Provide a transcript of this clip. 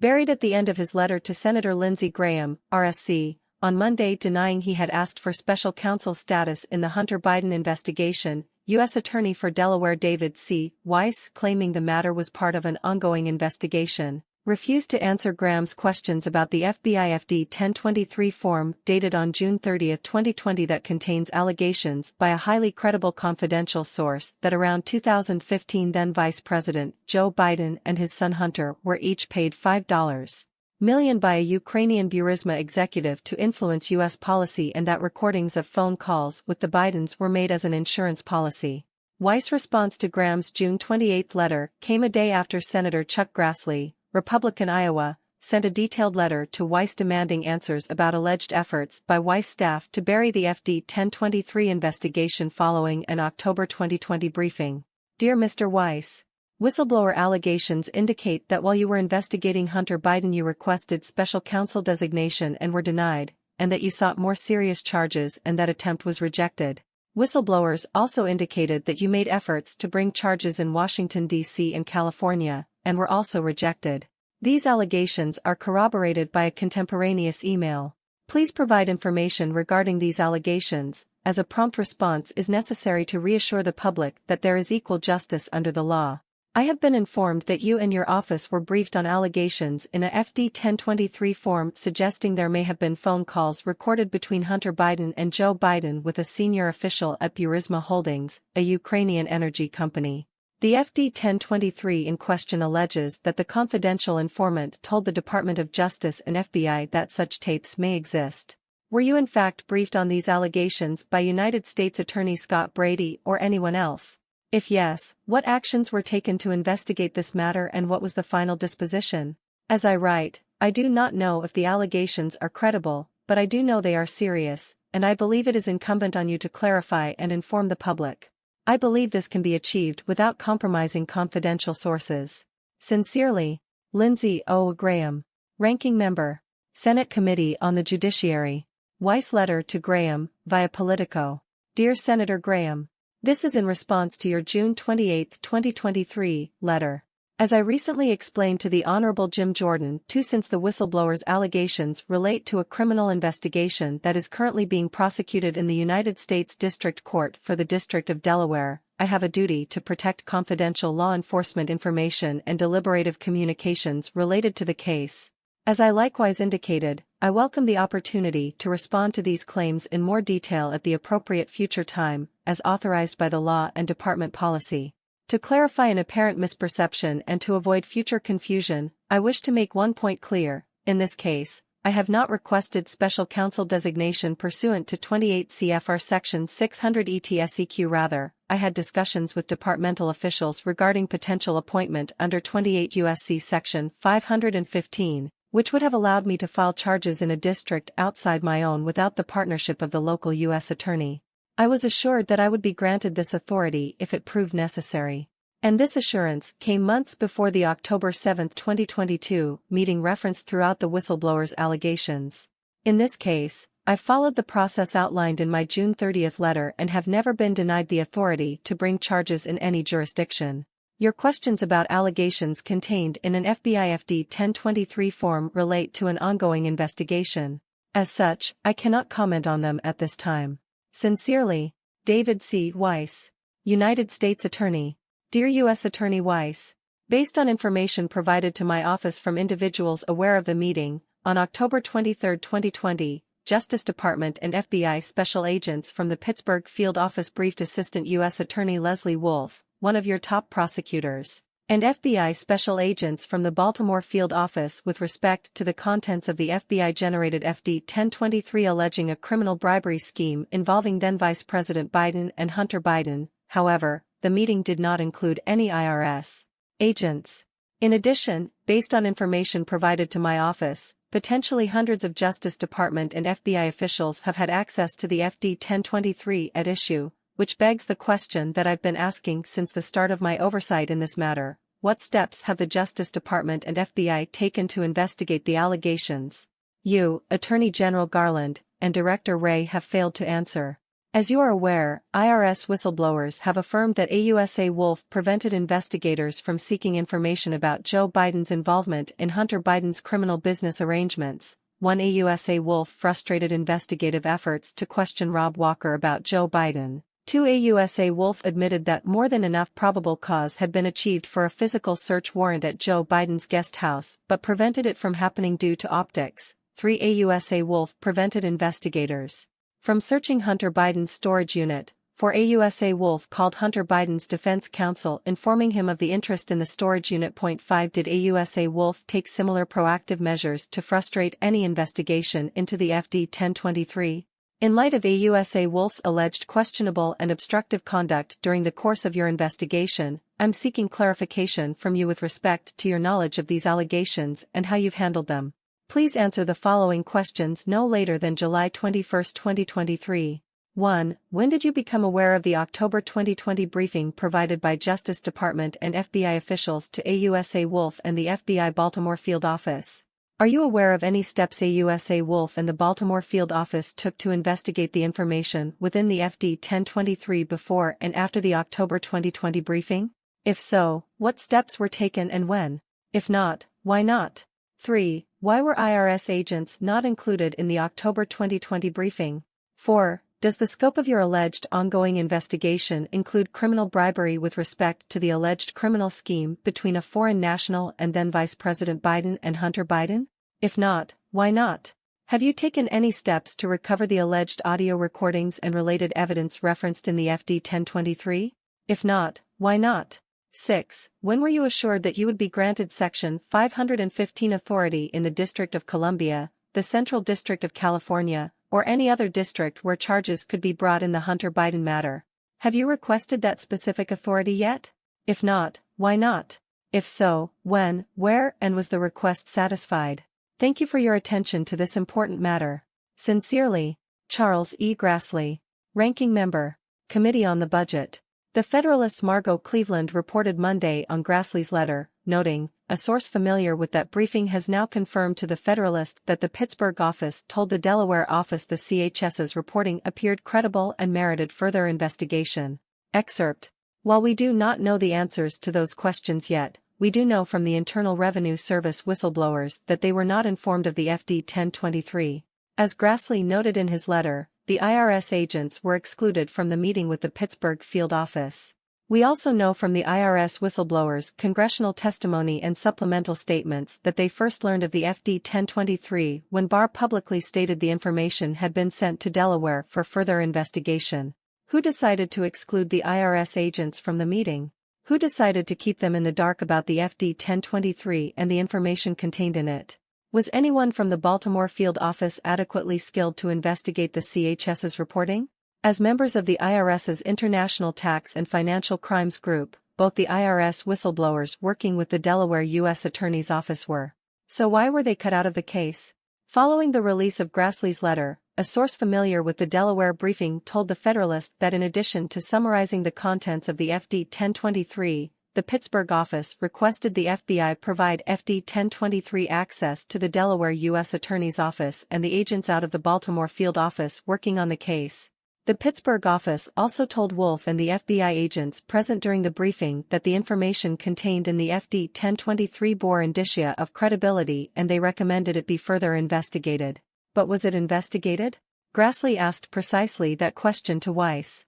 buried at the end of his letter to Senator Lindsey Graham, RSC, on Monday denying he had asked for special counsel status in the Hunter Biden investigation, U.S. Attorney for Delaware David C. Weiss, claiming the matter was part of an ongoing investigation, refused to answer Graham's questions about the FBI FD-1023 form dated on June 30, 2020 that contains allegations by a highly credible confidential source that around 2015 then Vice President Joe Biden and his son Hunter were each paid $5 million by a Ukrainian Burisma executive to influence U.S. policy and that recordings of phone calls with the Bidens were made as an insurance policy. Weiss' response to Graham's June 28 letter came a day after Senator Chuck Grassley, Republican Iowa, sent a detailed letter to Weiss demanding answers about alleged efforts by Weiss staff to bury the FD-1023 investigation following an October 2020 briefing. Dear Mr. Weiss, whistleblower allegations indicate that while you were investigating Hunter Biden you requested special counsel designation and were denied, and that you sought more serious charges and that attempt was rejected. Whistleblowers also indicated that you made efforts to bring charges in Washington, D.C. and California, and were also rejected. These allegations are corroborated by a contemporaneous email. Please provide information regarding these allegations, as a prompt response is necessary to reassure the public that there is equal justice under the law. I have been informed that you and your office were briefed on allegations in a FD-1023 form suggesting there may have been phone calls recorded between Hunter Biden and Joe Biden with a senior official at Burisma Holdings, a Ukrainian energy company. The FD-1023 in question alleges that the confidential informant told the Department of Justice and FBI that such tapes may exist. Were you in fact briefed on these allegations by United States Attorney Scott Brady or anyone else? If yes, what actions were taken to investigate this matter and what was the final disposition? As I write, I do not know if the allegations are credible, but I do know they are serious, and I believe it is incumbent on you to clarify and inform the public. I believe this can be achieved without compromising confidential sources. Sincerely, Lindsey O. Graham, Ranking Member, Senate Committee on the Judiciary. Weiss letter to Graham, via Politico. Dear Senator Graham, this is in response to your June 28, 2023, letter. As I recently explained to the Honorable Jim Jordan, since the whistleblower's allegations relate to a criminal investigation that is currently being prosecuted in the United States District Court for the District of Delaware, I have a duty to protect confidential law enforcement information and deliberative communications related to the case. As I likewise indicated, I welcome the opportunity to respond to these claims in more detail at the appropriate future time, as authorized by the law and department policy. To clarify an apparent misperception and to avoid future confusion, I wish to make one point clear. In this case, I have not requested special counsel designation pursuant to 28 CFR Section 600 ETSEQ. Rather, I had discussions with departmental officials regarding potential appointment under 28 U.S.C. Section 515, which would have allowed me to file charges in a district outside my own without the partnership of the local U.S. attorney. I was assured that I would be granted this authority if it proved necessary. And this assurance came months before the October 7, 2022, meeting referenced throughout the whistleblower's allegations. In this case, I followed the process outlined in my June 30 letter and have never been denied the authority to bring charges in any jurisdiction. Your questions about allegations contained in an FBI FD-1023 form relate to an ongoing investigation. As such, I cannot comment on them at this time. Sincerely, David C. Weiss, United States Attorney. Dear U.S. Attorney Weiss, based on information provided to my office from individuals aware of the meeting, on October 23, 2020, Justice Department and FBI special agents from the Pittsburgh field office briefed Assistant U.S. Attorney Leslie Wolf, one of your top prosecutors, and FBI special agents from the Baltimore field office with respect to the contents of the FBI-generated FD-1023 alleging a criminal bribery scheme involving then Vice President Biden and Hunter Biden. However, the meeting did not include any IRS agents. In addition, based on information provided to my office, potentially hundreds of Justice Department and FBI officials have had access to the FD-1023 at issue, which begs the question that I've been asking since the start of my oversight in this matter. What steps have the Justice Department and FBI taken to investigate the allegations? You, Attorney General Garland, and Director Wray have failed to answer. As you are aware, IRS whistleblowers have affirmed that AUSA Wolf prevented investigators from seeking information about Joe Biden's involvement in Hunter Biden's criminal business arrangements. One AUSA Wolf frustrated investigative efforts to question Rob Walker about Joe Biden. 2 AUSA Wolf admitted that more than enough probable cause had been achieved for a physical search warrant at Joe Biden's guest house but prevented it from happening due to optics. 3 AUSA Wolf prevented investigators from searching Hunter Biden's storage unit. 4 AUSA Wolf called Hunter Biden's defense counsel informing him of the interest in the storage unit. 5 Did AUSA Wolf take similar proactive measures to frustrate any investigation into the FD-1023? In light of AUSA Wolf's alleged questionable and obstructive conduct during the course of your investigation, I'm seeking clarification from you with respect to your knowledge of these allegations and how you've handled them. Please answer the following questions no later than July 21, 2023. 1. When did you become aware of the October 2020 briefing provided by Justice Department and FBI officials to AUSA Wolf and the FBI Baltimore Field Office? Are you aware of any steps AUSA Wolf and the Baltimore Field Office took to investigate the information within the FD-1023 before and after the October 2020 briefing? If so, what steps were taken and when? If not, why not? 3. Why were IRS agents not included in the October 2020 briefing? 4. Does the scope of your alleged ongoing investigation include criminal bribery with respect to the alleged criminal scheme between a foreign national and then Vice President Biden and Hunter Biden? If not, why not? Have you taken any steps to recover the alleged audio recordings and related evidence referenced in the FD-1023? If not, why not? 6. When were you assured that you would be granted Section 515 authority in the District of Columbia, the Central District of California, or any other district where charges could be brought in the Hunter Biden matter? Have you requested that specific authority yet? If not, why not? If so, when, where, and was the request satisfied? Thank you for your attention to this important matter. Sincerely, Charles E. Grassley, Ranking Member, Committee on the Budget. The Federalist's Margot Cleveland reported Monday on Grassley's letter, noting, a source familiar with that briefing has now confirmed to the Federalist that the Pittsburgh office told the Delaware office the CHS's reporting appeared credible and merited further investigation. Excerpt. While we do not know the answers to those questions yet, we do know from the Internal Revenue Service whistleblowers that they were not informed of the FD-1023. As Grassley noted in his letter, the IRS agents were excluded from the meeting with the Pittsburgh field office. We also know from the IRS whistleblowers' congressional testimony and supplemental statements that they first learned of the FD-1023 when Barr publicly stated the information had been sent to Delaware for further investigation. Who decided to exclude the IRS agents from the meeting? Who decided to keep them in the dark about the FD-1023 and the information contained in it? Was anyone from the Baltimore field office adequately skilled to investigate the CHS's reporting? As members of the IRS's International Tax and Financial Crimes Group, both the IRS whistleblowers working with the Delaware U.S. Attorney's Office were. So why were they cut out of the case? Following the release of Grassley's letter, a source familiar with the Delaware briefing told the Federalist that in addition to summarizing the contents of the FD-1023, the Pittsburgh office requested the FBI provide FD-1023 access to the Delaware U.S. Attorney's Office and the agents out of the Baltimore field office working on the case. The Pittsburgh office also told Wolf and the FBI agents present during the briefing that the information contained in the FD-1023 bore indicia of credibility and they recommended it be further investigated. But was it investigated? Grassley asked precisely that question to Weiss.